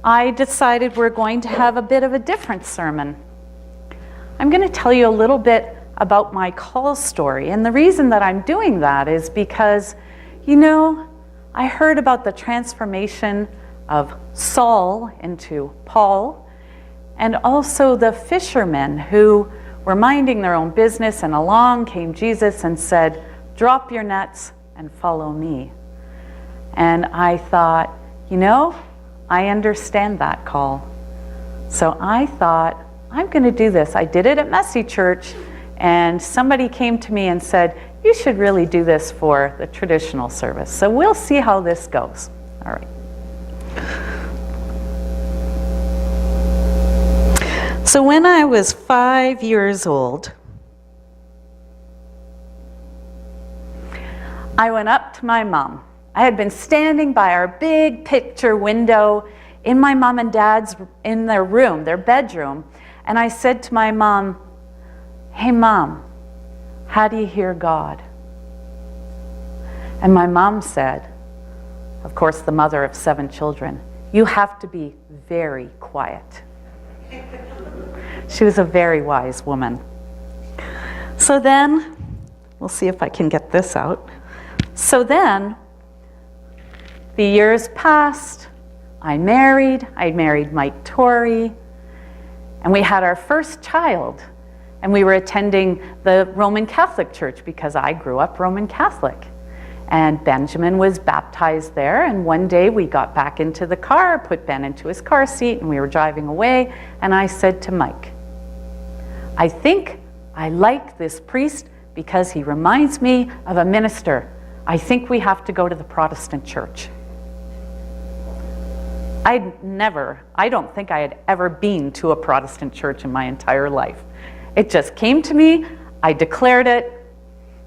I decided we're going to have a bit of a different sermon. I'm going to tell you a little bit about my call story. And the reason that I'm doing that is because, I heard about the transformation of Saul into Paul, and also the fishermen who were minding their own business, and along came Jesus and said, "Drop your nets and follow me." And I thought, I understand that call. So I thought, I'm going to do this. I did it at Messy Church, and somebody came to me and said, "You should really do this for the traditional service." So we'll see how this goes. All right. So when I was 5 years old, I went up to my mom. I had been standing by our big picture window in my mom and dad's, in their room, their bedroom, and I said to my mom, "Hey Mom, how do you hear God?" And my mom said, of course the mother of 7 children, "You have to be very quiet." She was a very wise woman. So then, we'll see if I can get this out. So then, the years passed. I married Mike Torrey, and we had our first child. And we were attending the Roman Catholic Church because I grew up Roman Catholic. And Benjamin was baptized there, and one day we got back into the car, put Ben into his car seat, and we were driving away, and I said to Mike, "I think I like this priest because he reminds me of a minister. I think we have to go to the Protestant church." I don't think I had ever been to a Protestant church in my entire life. It just came to me, I declared it.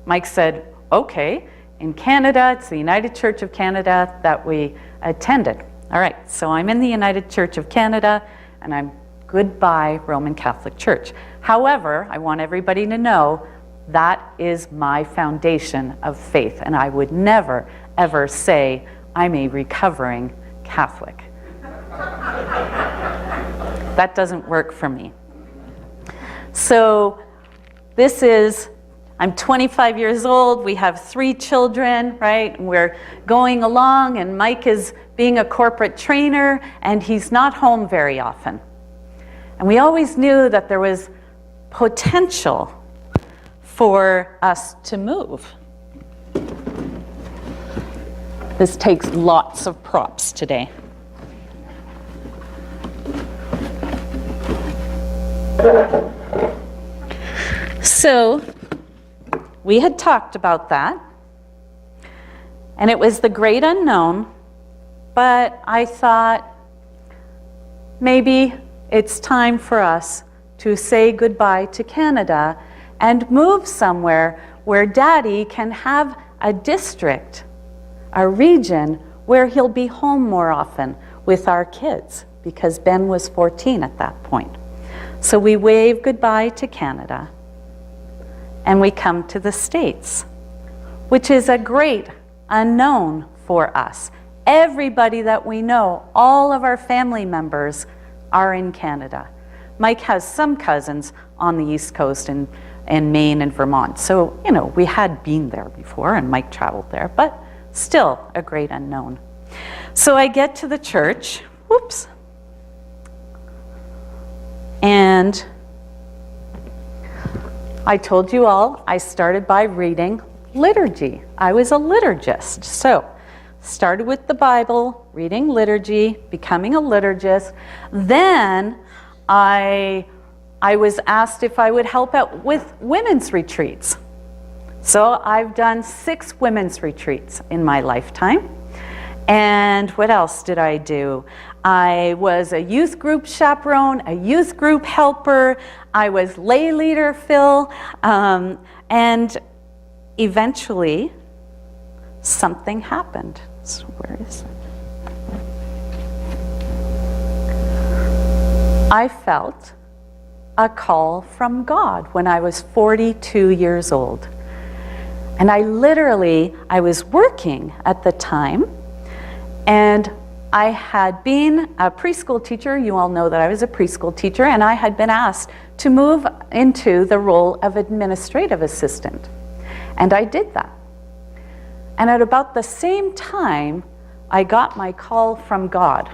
Mike said, "Okay." In Canada, it's the United Church of Canada that we attended. All right, so I'm in the United Church of Canada, and I'm goodbye Roman Catholic Church. However, I want everybody to know that is my foundation of faith, and I would never, ever say I'm a recovering Catholic. That doesn't work for me. So I'm 25 years old, we have 3 children, right? And we're going along, and Mike is being a corporate trainer, and he's not home very often. And we always knew that there was potential for us to move. This takes lots of props today. So, we had talked about that, and it was the great unknown, but I thought maybe it's time for us to say goodbye to Canada and move somewhere where Daddy can have a district, a region where he'll be home more often with our kids, because Ben was 14 at that point. So we wave goodbye to Canada, and we come to the States, which is a great unknown for us. Everybody that we know, all of our family members are in Canada. Mike has some cousins on the East Coast in Maine and Vermont. So, we had been there before, and Mike traveled there, but still a great unknown. So I get to the church, whoops, and I told you all, I started by reading liturgy. I was a liturgist. So, started with the Bible, reading liturgy, becoming a liturgist. Then I was asked if I would help out with women's retreats. So I've done 6 women's retreats in my lifetime. And what else did I do? I was a youth group chaperone, a youth group helper. I was lay leader, Phil. And eventually, something happened. So where is it? I felt a call from God when I was 42 years old. And I was working at the time, and I had been a preschool teacher. You all know that I was a preschool teacher, and I had been asked to move into the role of administrative assistant. And I did that. And at about the same time, I got my call from God.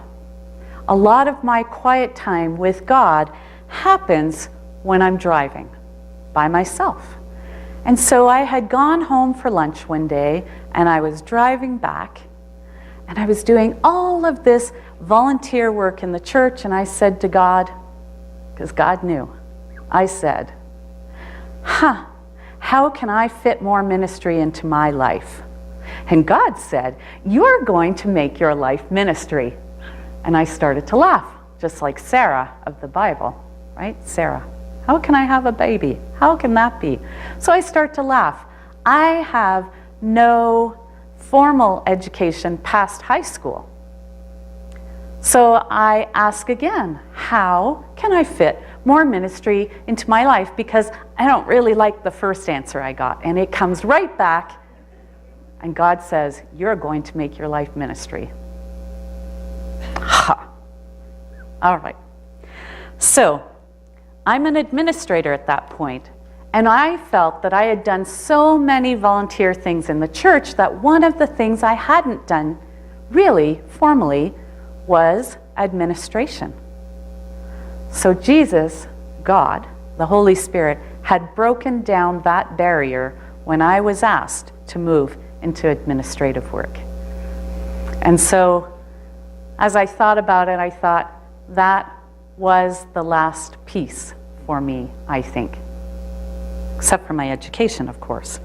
A lot of my quiet time with God happens when I'm driving by myself. And so I had gone home for lunch one day, and I was driving back, and I was doing all of this volunteer work in the church, and I said to God, because God knew, I said, how can I fit more ministry into my life? And God said, you're going to make your life ministry. And I started to laugh, just like Sarah of the Bible, right? Sarah, how can I have a baby? How can that be? So I start to laugh. I have no formal education past high school. So I ask again, how can I fit more ministry into my life? Because I don't really like the first answer I got. And it comes right back, and God says, you're going to make your life ministry. Ha! All right. So I'm an administrator at that point. And I felt that I had done so many volunteer things in the church that one of the things I hadn't done really formally was administration. So Jesus, God, the Holy Spirit, had broken down that barrier when I was asked to move into administrative work. And so as I thought about it, I thought that was the last piece for me, I think. Except for my education, of course.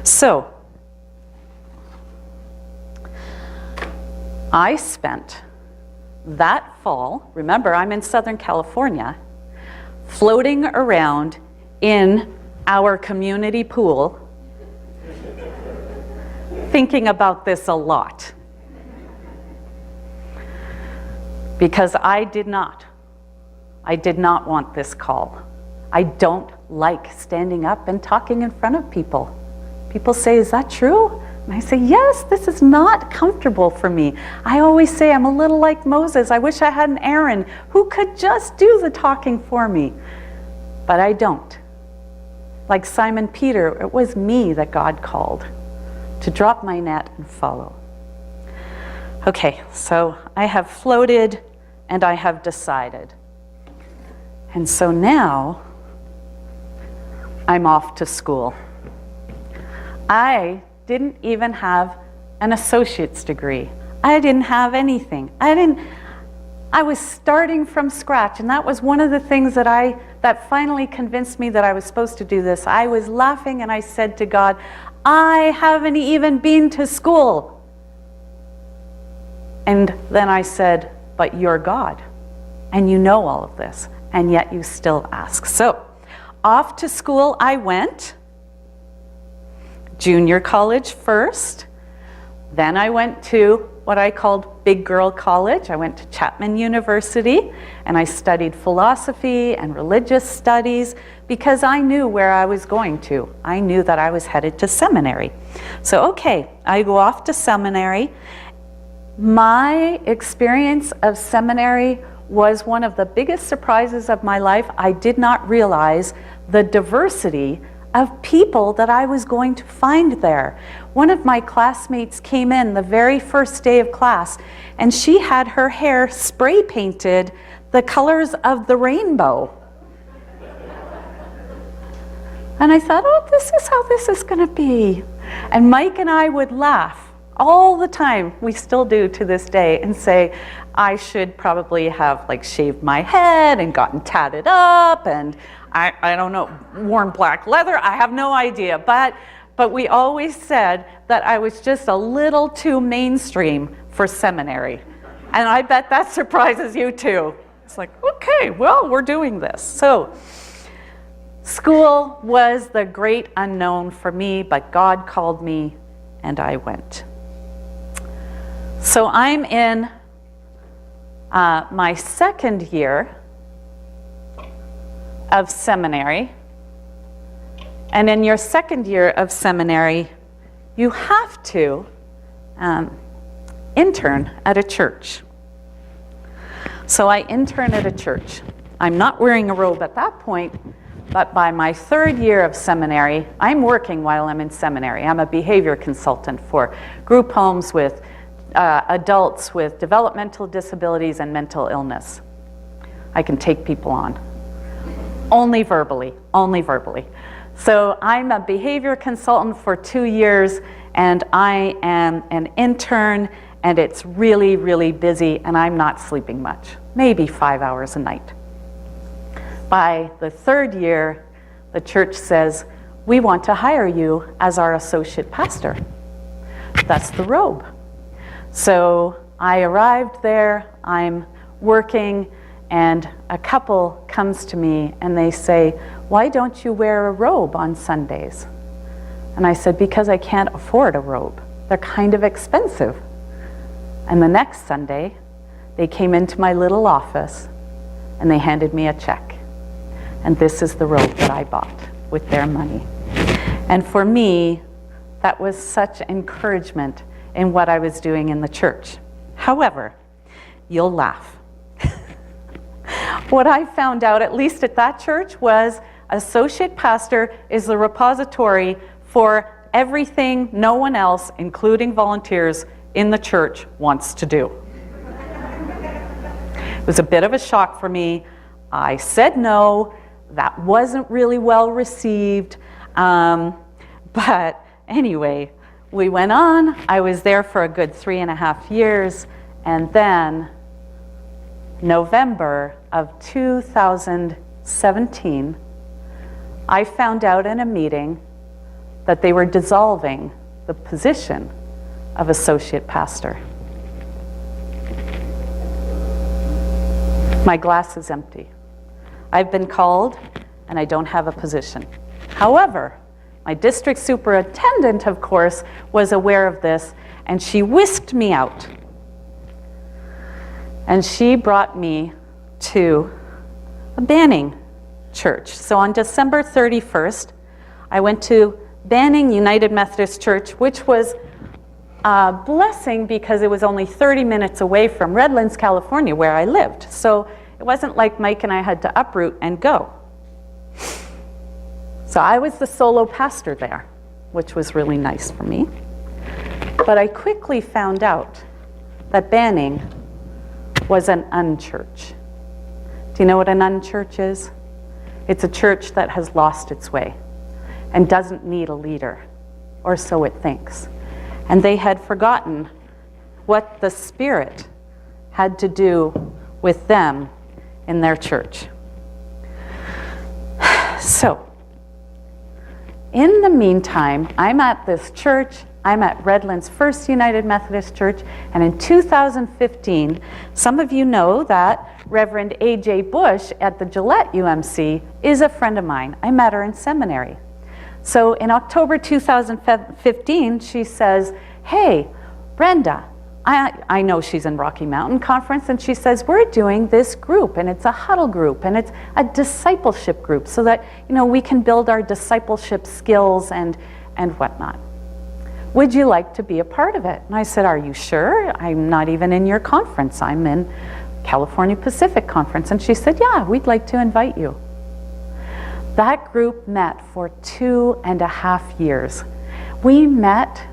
So, I spent that fall, remember I'm in Southern California, floating around in our community pool, thinking about this a lot. Because I did not want this call. I don't like standing up and talking in front of people. People say, is that true? And I say, yes, this is not comfortable for me. I always say I'm a little like Moses. I wish I had an Aaron who could just do the talking for me. But I don't. Like Simon Peter, it was me that God called to drop my net and follow. Okay, so I have floated and I have decided. And so now I'm off to school. I didn't even have an associate's degree. I didn't have anything. I was starting from scratch, and that was one of the things that finally convinced me that I was supposed to do this. I was laughing and I said to God, I haven't even been to school. And then I said, but you're God, and you know all of this, and yet you still ask. So off to school I went, junior college first, then I went to what I called big girl college. I went to Chapman University, and I studied philosophy and religious studies because I knew where I was going to. I knew that I was headed to seminary. So okay, I go off to seminary. My experience of seminary was one of the biggest surprises of my life. I did not realize the diversity of people that I was going to find there. One of my classmates came in the very first day of class, and she had her hair spray painted the colors of the rainbow. And I thought, oh, this is how this is going to be. And Mike and I would laugh all the time, we still do to this day, and say, I should probably have shaved my head and gotten tatted up and I don't know, worn black leather. I have no idea. But we always said that I was just a little too mainstream for seminary. And I bet that surprises you too. It's like, okay, well, we're doing this. So school was the great unknown for me, but God called me and I went. So I'm in my second year of seminary. And in your second year of seminary, you have to intern at a church. So I intern at a church. I'm not wearing a robe at that point, but by my 3rd year of seminary, I'm working while I'm in seminary. I'm a behavior consultant for group homes with adults with developmental disabilities and mental illness. I can take people on. Only verbally, only verbally. So I'm a behavior consultant for 2 years, and I am an intern, and it's really, really busy, and I'm not sleeping much, maybe 5 hours a night. By the 3rd year, the church says, we want to hire you as our associate pastor. That's the robe. So I arrived there, I'm working, and a couple comes to me and they say, why don't you wear a robe on Sundays? And I said, because I can't afford a robe. They're kind of expensive. And the next Sunday, they came into my little office and they handed me a check. And this is the robe that I bought with their money. And for me, that was such encouragement in what I was doing in the church. However, you'll laugh. What I found out, at least at that church, was associate pastor is the repository for everything no one else, including volunteers, in the church wants to do. It was a bit of a shock for me. I said no. That wasn't really well received. But anyway, we went on. I was there for a good 3.5 years. And then November of 2017, I found out in a meeting that they were dissolving the position of associate pastor. My glass is empty. I've been called and I don't have a position. However, my district superintendent, of course, was aware of this, and she whisked me out. And she brought me to a Banning church. So on December 31st, I went to Banning United Methodist Church, which was a blessing because it was only 30 minutes away from Redlands, California, where I lived. So it wasn't like Mike and I had to uproot and go. So I was the solo pastor there, which was really nice for me. But I quickly found out that Banning was an unchurch. Do you know what an unchurch is? It's a church that has lost its way and doesn't need a leader, or so it thinks. And they had forgotten what the Spirit had to do with them in their church. So, in the meantime, I'm at this church. I'm at Redlands First United Methodist Church, and in 2015, some of you know that Reverend A.J. Bush at the Gillette UMC is a friend of mine. I met her in seminary. So in October 2015, she says, hey, Brenda, I know she's in Rocky Mountain Conference, and she says, we're doing this group, and it's a huddle group, and it's a discipleship group, so that we can build our discipleship skills and whatnot. Would you like to be a part of it? And I said, are you sure? I'm not even in your conference. I'm in California Pacific Conference. And she said, yeah, we'd like to invite you. That group met for 2.5 years. We met,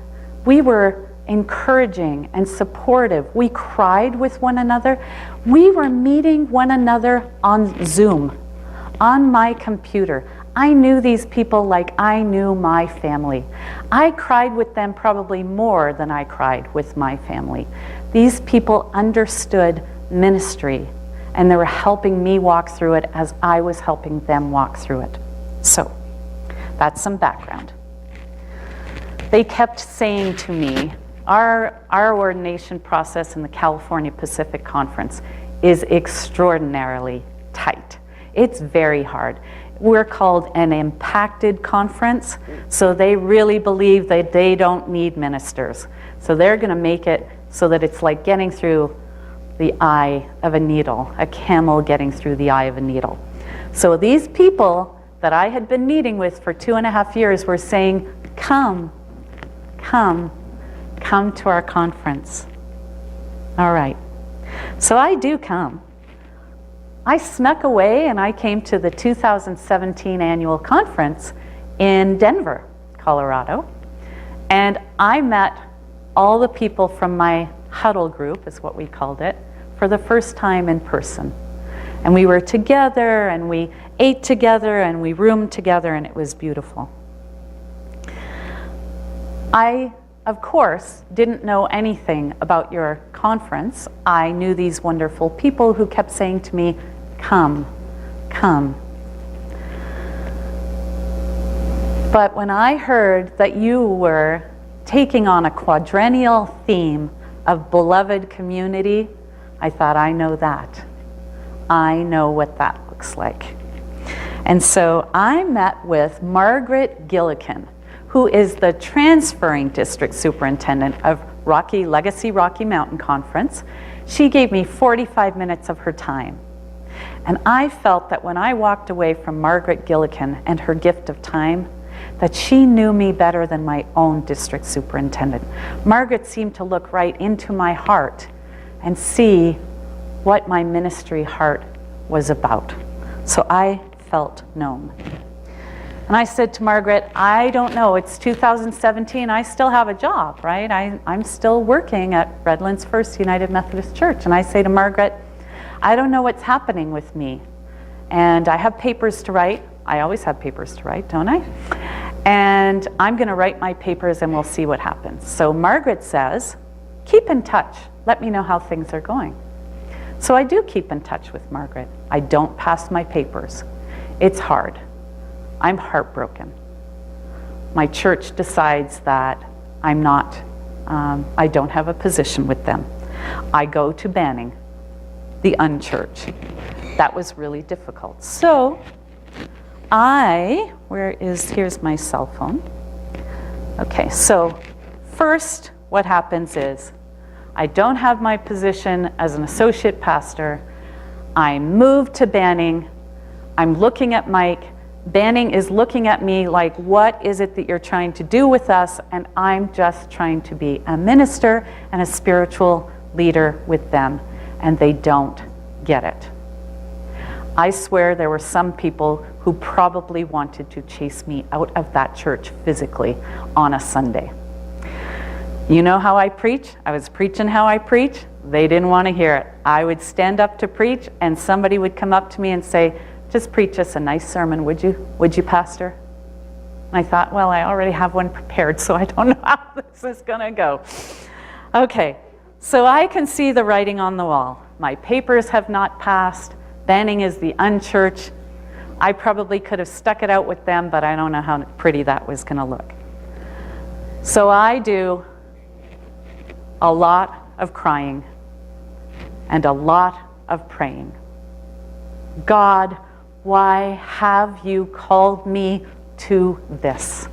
we were encouraging and supportive. We cried with one another. We were meeting one another on Zoom, on my computer. I knew these people like I knew my family. I cried with them probably more than I cried with my family. These people understood ministry, and they were helping me walk through it as I was helping them walk through it. So, that's some background. They kept saying to me, our ordination process in the California Pacific Conference is extraordinarily tight. It's very hard. We're called an impacted conference, so they really believe that they don't need ministers. So they're going to make it so that it's like getting through the eye of a needle, a camel getting through the eye of a needle. So these people that I had been meeting with for 2.5 years were saying, come to our conference. All right. So I do come. I snuck away and I came to the 2017 annual conference in Denver, Colorado. And I met all the people from my huddle group, is what we called it, for the first time in person. And we were together and we ate together and we roomed together, and it was beautiful. I, of course, didn't know anything about your conference. I knew these wonderful people who kept saying to me, "Come, come." But when I heard that you were taking on a quadrennial theme of beloved community, I thought, I know that. I know what that looks like. And so I met with Margaret Gillikin, who is the transferring district superintendent of Legacy Rocky Mountain Conference. She gave me 45 minutes of her time. And I felt that when I walked away from Margaret Gillikin and her gift of time, that she knew me better than my own district superintendent. Margaret seemed to look right into my heart and see what my ministry heart was about. So I felt known. And I said to Margaret, I don't know, it's 2017, I still have a job, right? I'm still working at Redlands First United Methodist Church. And I say to Margaret, I don't know what's happening with me. And I have papers to write. I always have papers to write, don't I? And I'm going to write my papers and we'll see what happens. So Margaret says, keep in touch. Let me know how things are going. So I do keep in touch with Margaret. I don't pass my papers. It's hard. I'm heartbroken. My church decides that I don't have a position with them. I go to Banning, the unchurch. That was really difficult. So here's my cell phone. Okay, so first what happens is I don't have my position as an associate pastor. I moved to Banning. I'm looking at Mike. Banning is looking at me like, what is it that you're trying to do with us? And I'm just trying to be a minister and a spiritual leader with them. And they don't get it. I swear there were some people who probably wanted to chase me out of that church physically on a Sunday. You know how I preach? I was preaching how I preach. They didn't want to hear it. I would stand up to preach and somebody would come up to me and say, just preach us a nice sermon, would you? Would you, Pastor? And I thought, well, I already have one prepared, so I don't know how this is going to go. Okay, so I can see the writing on the wall. My papers have not passed. Banning is the unchurch. I probably could have stuck it out with them, but I don't know how pretty that was going to look. So I do a lot of crying and a lot of praying. God, why have you called me to this?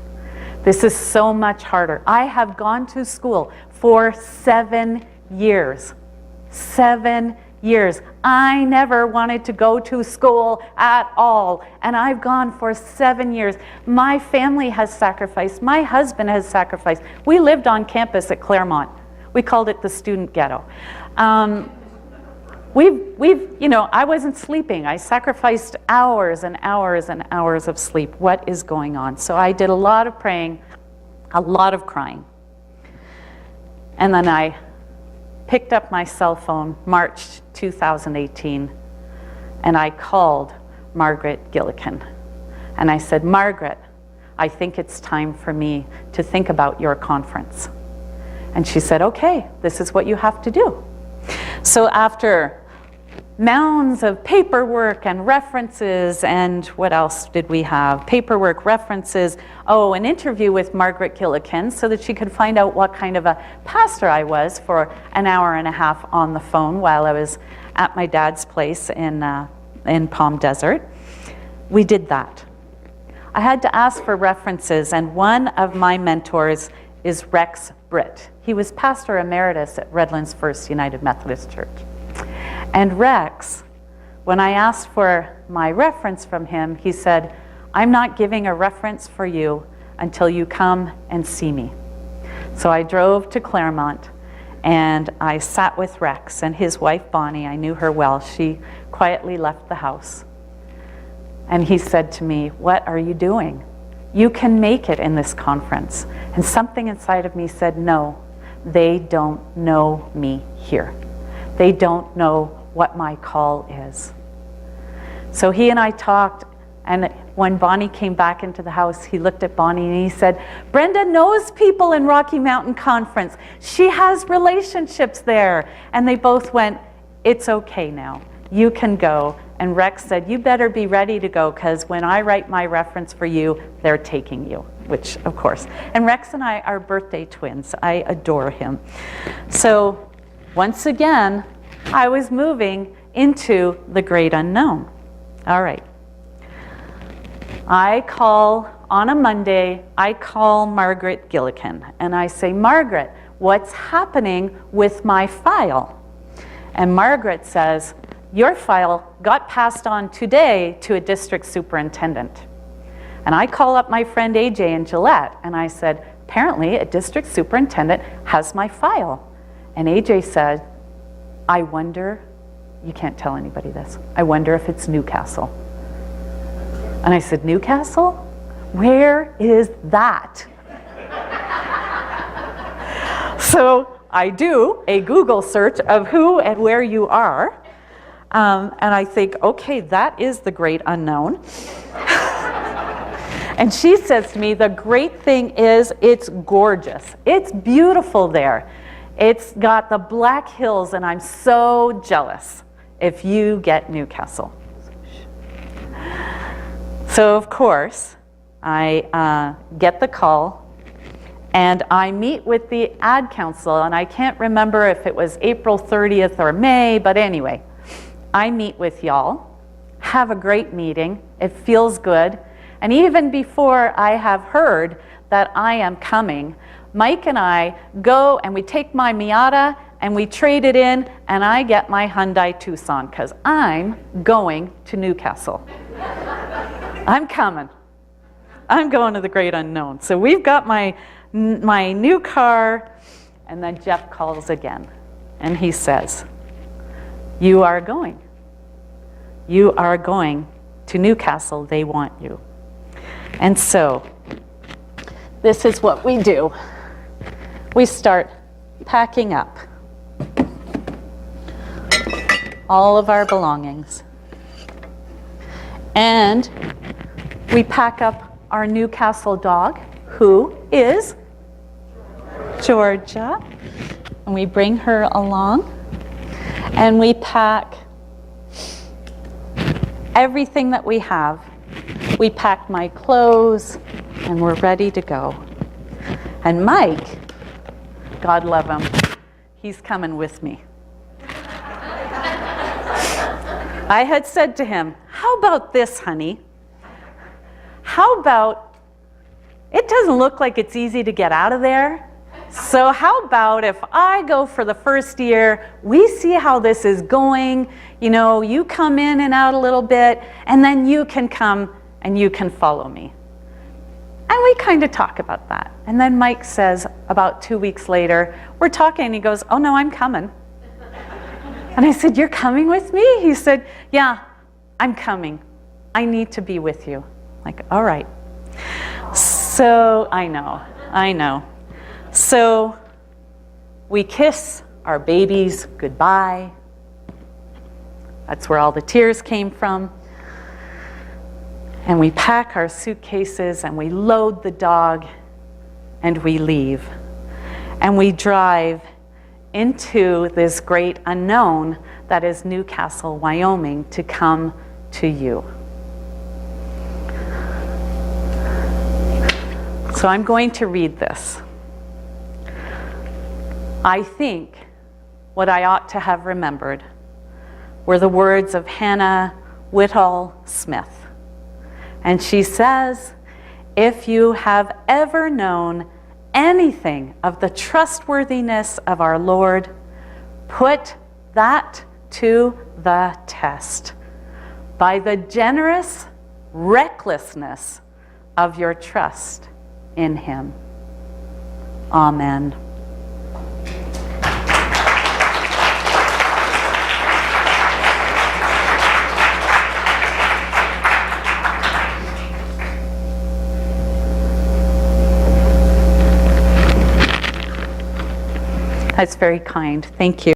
This is so much harder. I have gone to school for 7 years. 7 years. I never wanted to go to school at all, and I've gone for 7 years. My family has sacrificed. My husband has sacrificed. We lived on campus at Claremont. We called it the student ghetto. I wasn't sleeping. I sacrificed hours and hours and hours of sleep. What is going on? So I did a lot of praying, a lot of crying. And then I picked up my cell phone, March 2018, and I called Margaret Gillikin. And I said, Margaret, I think it's time for me to think about your conference. And she said, okay, this is what you have to do. So after mounds of paperwork and references, and what else did we have? Paperwork, references, an interview with Margaret Gillikin so that she could find out what kind of a pastor I was for an hour and a half on the phone while I was at my dad's place in Palm Desert. We did that. I had to ask for references, and one of my mentors is Rex Britt. He was pastor emeritus at Redlands First United Methodist Church. And Rex, when I asked for my reference from him, he said, I'm not giving a reference for you until you come and see me. So I drove to Claremont, And I sat with Rex and his wife Bonnie. I knew her well. She quietly left the house. And he said to me, "What are you doing? You can make it in this conference." And something inside of me said, "No, they don't know me here. They don't know what my call is." So he and I talked, and when Bonnie came back into the house, he looked at Bonnie and he said, "Brenda knows people in Rocky Mountain Conference. She has relationships there." And they both went, "It's okay now. You can go." And Rex said, "You better be ready to go, because when I write my reference for you, they're taking you," which, of course. And Rex and I are birthday twins. I adore him. So once again, I was moving into the great unknown. All right. I call on a Monday, I call Margaret Gillikin, and I say, "Margaret, what's happening with my file?" And Margaret says, "Your file got passed on today to a district superintendent." And I call up my friend AJ in Gillette, and I said, "Apparently a district superintendent has my file." And AJ said, "I wonder," you can't tell anybody this, "I wonder if it's Newcastle." And I said, "Newcastle? Where is that?" So I do a Google search of who and where you are. And I think, okay, that is the great unknown. And she says to me, "The great thing is it's gorgeous. It's beautiful there. It's got the Black Hills, and I'm so jealous if you get Newcastle." So of course, I get the call, and I meet with the ad council, and I can't remember if it was April 30th or May, but anyway, I meet with y'all, have a great meeting, it feels good, and even before I have heard that I am coming, Mike and I go and we take my Miata and we trade it in, and I get my Hyundai Tucson, because I'm going to Newcastle. I'm coming. I'm going to the great unknown. So we've got my new car, and then Jeff calls again, and he says, "You are going. You are going to Newcastle. They want you." And so this is what we do. We start packing up all of our belongings. And we pack up our Newcastle dog, who is Georgia. And we bring her along. And we pack everything that we have. We pack my clothes, and we're ready to go. And Mike, God love him, he's coming with me. I had said to him, "How about this, honey? How about, it doesn't look like it's easy to get out of there. So how about if I go for the first year, we see how this is going, you come in and out a little bit, and then you can come and you can follow me." And we kind of talk about that. And then Mike says, about 2 weeks later, we're talking, and he goes, "Oh no, I'm coming." And I said, "You're coming with me?" He said, "Yeah, I'm coming. I need to be with you." Like, all right. So I know. So we kiss our babies goodbye. That's where all the tears came from. And we pack our suitcases, and we load the dog, and we leave. And we drive into this great unknown that is Newcastle, Wyoming, to come to you. So I'm going to read this. I think what I ought to have remembered were the words of Hannah Whitall Smith. And she says, "If you have ever known anything of the trustworthiness of our Lord, put that to the test by the generous recklessness of your trust in him." Amen. That's very kind. Thank you.